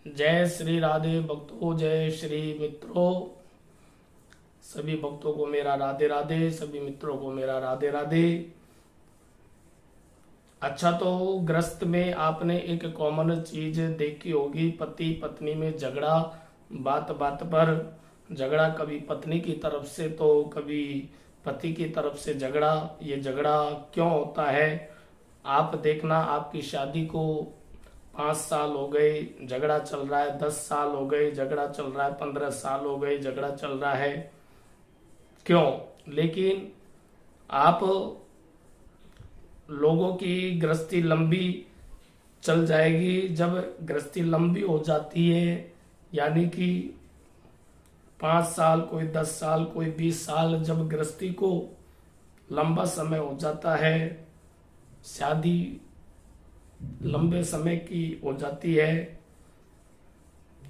जय श्री राधे भक्तों, जय श्री मित्रों। सभी भक्तों को मेरा राधे राधे, सभी मित्रों को मेरा राधे राधे। अच्छा, तो ग्रस्त में आपने एक कॉमन चीज देखी होगी, पति पत्नी में झगड़ा। बात बात पर झगड़ा, कभी पत्नी की तरफ से तो कभी पति की तरफ से झगड़ा। ये झगड़ा क्यों होता है? आप देखना, आपकी शादी को 5 साल हो गए, झगड़ा चल रहा है। 10 साल हो गए, झगड़ा चल रहा है। 15 साल हो गए, झगड़ा चल रहा है। क्यों? लेकिन आप लोगों की गृहस्थी लंबी चल जाएगी। जब गृहस्थी लंबी हो जाती है, यानी कि 5 साल, कोई 10 साल, कोई 20 साल, जब गृहस्थी को लंबा समय हो जाता है, शादी लंबे समय की हो जाती है,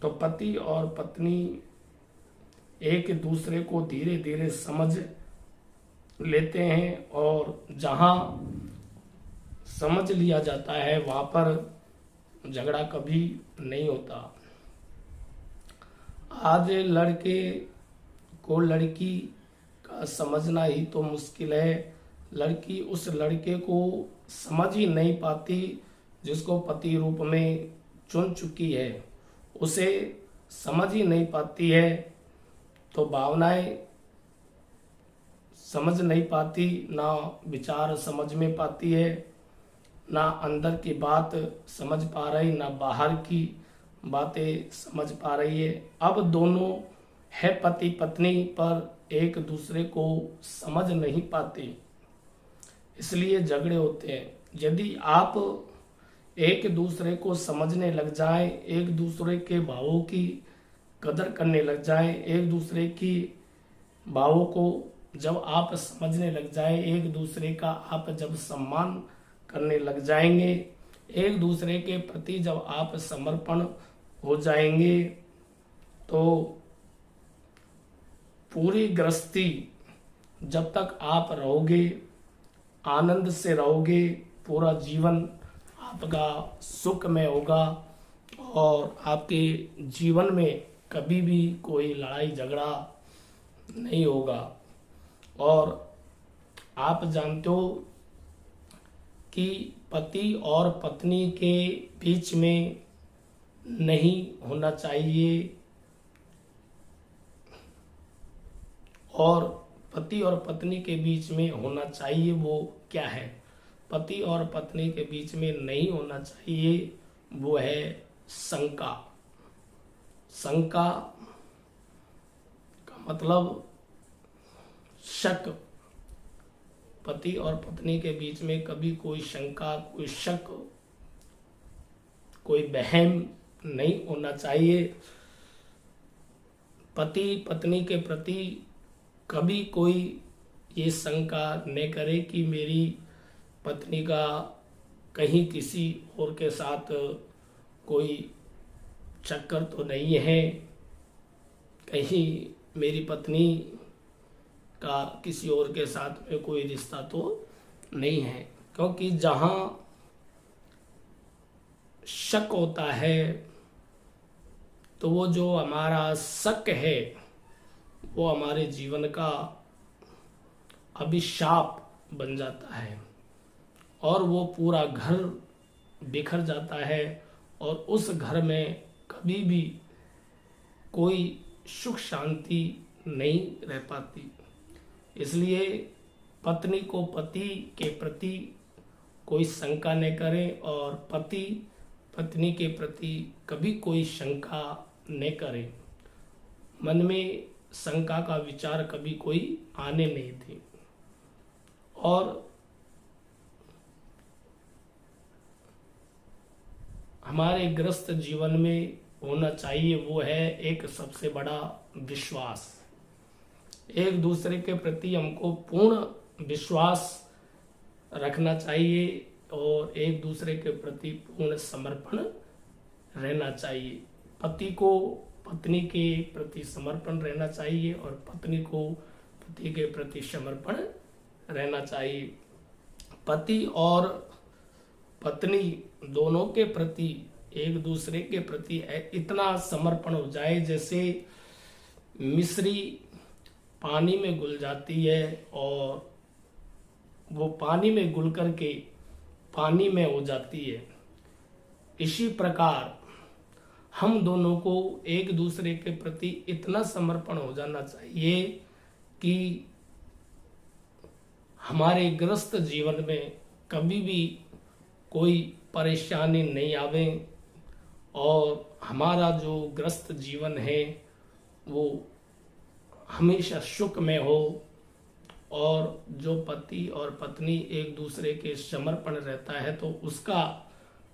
तो पति और पत्नी एक दूसरे को धीरे धीरे समझ लेते हैं। और जहां समझ लिया जाता है वहां पर झगड़ा कभी नहीं होता। आज लड़के को लड़की का समझना ही तो मुश्किल है। लड़की उस लड़के को समझ ही नहीं पाती जिसको पति रूप में चुन चुकी है, उसे समझ ही नहीं पाती है। तो भावनाएं समझ नहीं पाती, ना विचार समझ में पाती है, ना अंदर की बात समझ पा रही, ना बाहर की बातें समझ पा रही है। अब दोनों है पति पत्नी, पर एक दूसरे को समझ नहीं पाते, इसलिए झगड़े होते हैं। यदि आप एक दूसरे को समझने लग जाएं, एक दूसरे के भावों की कदर करने लग जाएं, एक दूसरे की भावों को जब आप समझने लग जाएं, एक दूसरे का आप जब सम्मान करने लग जाएंगे, एक दूसरे के प्रति जब आप समर्पण हो जाएंगे, तो पूरी गृहस्थी जब तक आप रहोगे, आनंद से रहोगे, पूरा जीवन आपका सुखमय होगा और आपके जीवन में कभी भी कोई लड़ाई झगड़ा नहीं होगा। और आप जानते हो कि पति और पत्नी के बीच में नहीं होना चाहिए, और पति और पत्नी के बीच में होना चाहिए वो क्या है? पति और पत्नी के बीच में नहीं होना चाहिए वो है शंका। शंका का मतलब शक। पति और पत्नी के बीच में कभी कोई शंका, कोई शक, कोई वहम नहीं होना चाहिए। पति पत्नी के प्रति कभी कोई ये शंका न करे कि मेरी पत्नी का कहीं किसी और के साथ कोई चक्कर तो नहीं है, कहीं मेरी पत्नी का किसी और के साथ में कोई रिश्ता तो नहीं है। क्योंकि जहां शक होता है, तो वो जो हमारा शक है वो हमारे जीवन का अभिशाप बन जाता है, और वो पूरा घर बिखर जाता है, और उस घर में कभी भी कोई सुख शांति नहीं रह पाती। इसलिए पत्नी को पति के प्रति कोई शंका न करे, और पति पत्नी के प्रति कभी कोई शंका न करे। मन में शंका का विचार कभी कोई आने नहीं थे। और हमारे ग्रस्त जीवन में होना चाहिए वो है एक सबसे बड़ा विश्वास। एक दूसरे के प्रति हमको पूर्ण विश्वास रखना चाहिए, और एक दूसरे के प्रति पूर्ण समर्पण रहना चाहिए। पति को पत्नी के प्रति समर्पण रहना चाहिए, और पत्नी को पति के प्रति समर्पण रहना चाहिए। पति और पत्नी दोनों के प्रति एक दूसरे के प्रति इतना समर्पण हो जाए जैसे मिश्री पानी में घुल जाती है और वो पानी में घुल करके पानी में हो जाती है। इसी प्रकार हम दोनों को एक दूसरे के प्रति इतना समर्पण हो जाना चाहिए कि हमारे ग्रस्त जीवन में कभी भी कोई परेशानी नहीं आवे और हमारा जो ग्रस्त जीवन है वो हमेशा सुख में हो और जो पति और पत्नी एक दूसरे के समर्पण रहता है तो उसका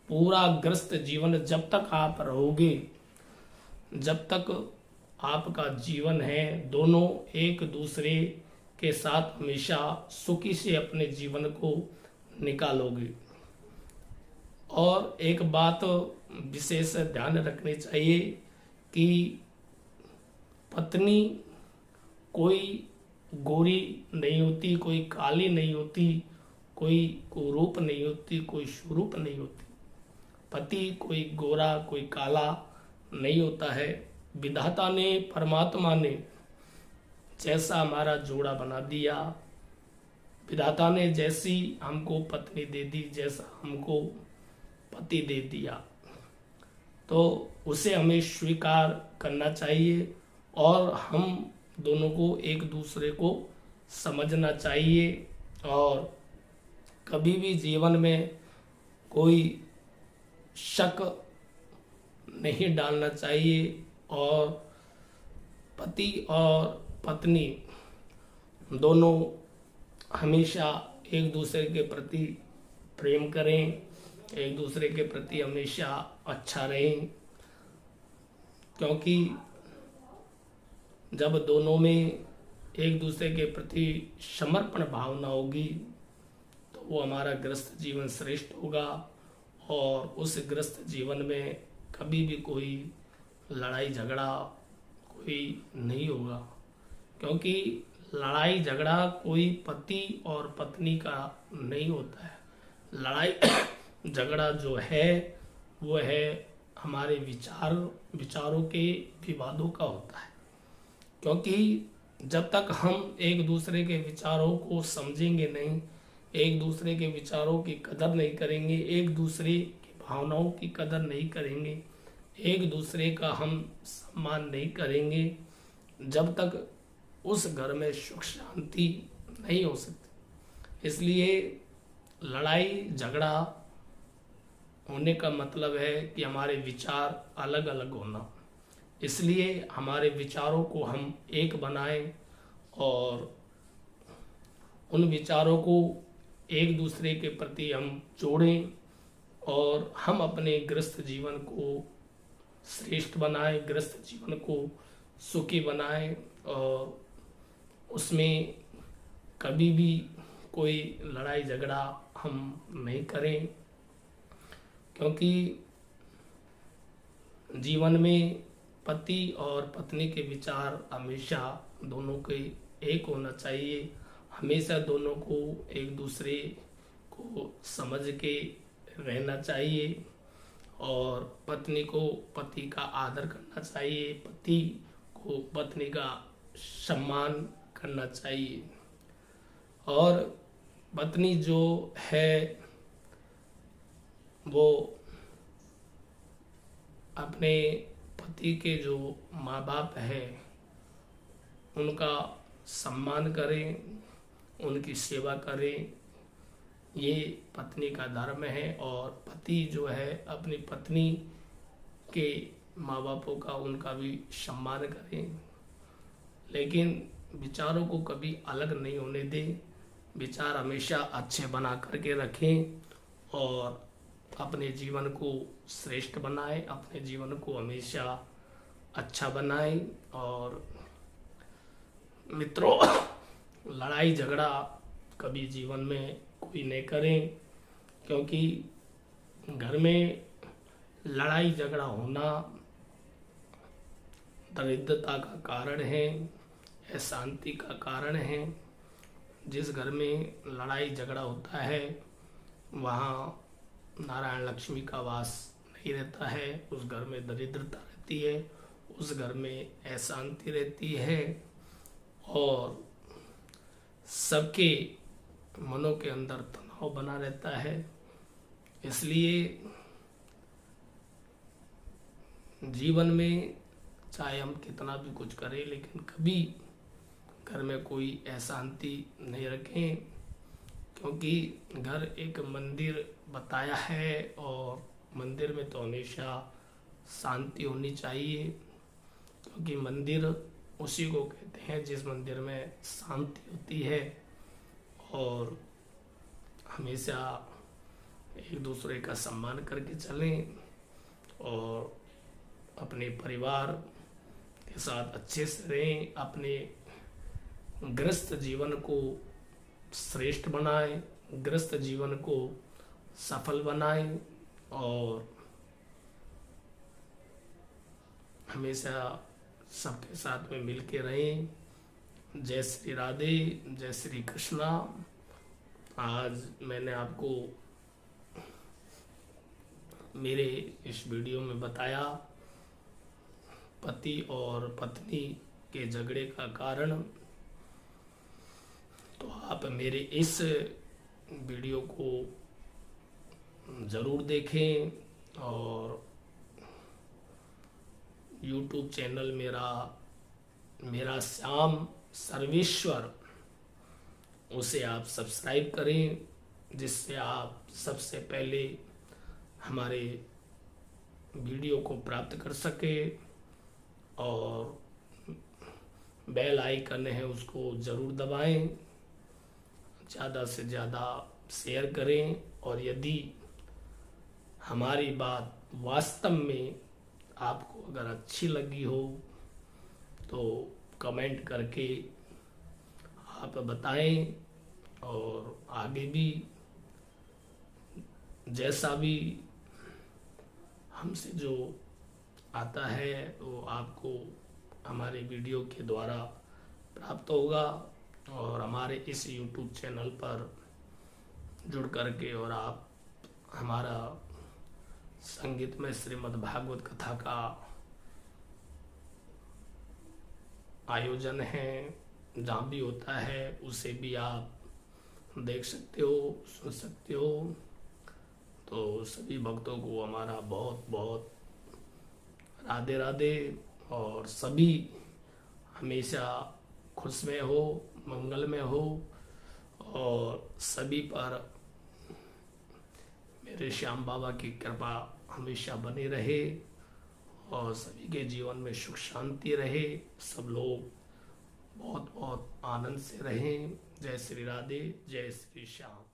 पूरा ग्रस्त जीवन जब तक आप रहोगे, जब तक आपका जीवन है, दोनों एक दूसरे के साथ हमेशा सुखी से अपने जीवन को निकालोगे। और एक बात विशेष ध्यान रखनी चाहिए कि पत्नी कोई गोरी नहीं होती, कोई काली नहीं होती, कोई कुरूप नहीं होती, कोई स्वरूप नहीं होती। पति कोई गोरा कोई काला नहीं होता है। विधाता ने, परमात्मा ने जैसा हमारा जोड़ा बना दिया, विधाता ने जैसी हमको पत्नी दे दी, जैसा हमको पति दे दिया, तो उसे हमें स्वीकार करना चाहिए और हम दोनों को एक दूसरे को समझना चाहिए और कभी भी जीवन में कोई शक नहीं डालना चाहिए और पति और पत्नी दोनों हमेशा एक दूसरे के प्रति प्रेम करें, एक दूसरे के प्रति हमेशा अच्छा रहें, क्योंकि जब दोनों में एक दूसरे के प्रति समर्पण भावना होगी तो वो हमारा ग्रस्त जीवन श्रेष्ठ होगा और उस ग्रस्त जीवन में कभी भी कोई लड़ाई झगड़ा कोई नहीं होगा, क्योंकि लड़ाई झगड़ा कोई पति और पत्नी का नहीं होता है। लड़ाई झगड़ा जो है वो है हमारे विचारों के विवादों का होता है, क्योंकि जब तक हम एक दूसरे के विचारों को समझेंगे नहीं, एक दूसरे के विचारों की कदर नहीं करेंगे, एक दूसरे की भावनाओं की कदर नहीं करेंगे, एक दूसरे का हम सम्मान नहीं करेंगे, जब तक उस घर में सुख शांति नहीं हो सकती। इसलिए लड़ाई झगड़ा होने का मतलब है कि हमारे विचार अलग अलग होना। इसलिए हमारे विचारों को हम एक बनाएं और उन विचारों को एक दूसरे के प्रति हम जोड़ें और हम अपने ग्रस्त जीवन को श्रेष्ठ बनाएं, ग्रस्त जीवन को सुखी बनाएं और उसमें कभी भी कोई लड़ाई झगड़ा हम नहीं करें, क्योंकि जीवन में पति और पत्नी के विचार हमेशा दोनों के एक होना चाहिए। हमेशा दोनों को एक दूसरे को समझ के रहना चाहिए और पत्नी को पति का आदर करना चाहिए, पति को पत्नी का सम्मान करना चाहिए। और पत्नी जो है वो अपने पति के जो माँ बाप है उनका सम्मान करें, उनकी सेवा करें, ये पत्नी का धर्म है। और पति जो है अपनी पत्नी के माँ बापों का उनका भी सम्मान करें, लेकिन विचारों को कभी अलग नहीं होने दें, विचार हमेशा अच्छे बना करके रखें और अपने जीवन को श्रेष्ठ बनाएं, अपने जीवन को हमेशा अच्छा बनाएं। और मित्रों, लड़ाई झगड़ा कभी जीवन में कोई नहीं करें, क्योंकि घर में लड़ाई झगड़ा होना दरिद्रता का कारण है, अशांति का कारण है। जिस घर में लड़ाई झगड़ा होता है वहाँ नारायण लक्ष्मी का वास नहीं रहता है, उस घर में दरिद्रता रहती है, उस घर में अशांति रहती है और सबके मनों के अंदर तनाव बना रहता है। इसलिए जीवन में चाहे हम कितना भी कुछ करें, लेकिन कभी घर में कोई अशांति नहीं रखें, क्योंकि घर एक मंदिर बताया है और मंदिर में तो हमेशा शांति होनी चाहिए, क्योंकि मंदिर उसी को कहते हैं जिस मंदिर में शांति होती है। और हमेशा एक दूसरे का सम्मान करके चलें और अपने परिवार के साथ अच्छे से रहें, अपने गृहस्थ जीवन को श्रेष्ठ बनाएं, गृहस्थ जीवन को सफल बनाएं और हमेशा सबके साथ में मिल के रहें। जय श्री राधे, जय श्री कृष्णा। आज मैंने आपको मेरे इस वीडियो में बताया पति और पत्नी के झगड़े का कारण। तो आप मेरे इस वीडियो को ज़रूर देखें और YouTube चैनल मेरा श्याम सर्वेश्वर, उसे आप सब्सक्राइब करें, जिससे आप सबसे पहले हमारे वीडियो को प्राप्त कर सके और बेल आइकन है उसको ज़रूर दबाएं, ज़्यादा से ज़्यादा शेयर करें और यदि हमारी बात वास्तव में आपको अगर अच्छी लगी हो तो कमेंट करके आप बताएं और आगे भी जैसा भी हमसे जो आता है वो आपको हमारे वीडियो के द्वारा प्राप्त होगा और हमारे इस YouTube चैनल पर जुड़ करके और आप हमारा संगीत में श्रीमद् भागवत कथा का आयोजन है, जहाँ भी होता है उसे भी आप देख सकते हो, सुन सकते हो। तो सभी भक्तों को हमारा बहुत बहुत राधे राधे और सभी हमेशा खुश में हो, मंगल में हो और सभी पर मेरे श्याम बाबा की कृपा हमेशा बनी रहे और सभी के जीवन में सुख शांति रहे, सब लोग बहुत बहुत आनंद से रहें। जय श्री राधे, जय श्री श्याम।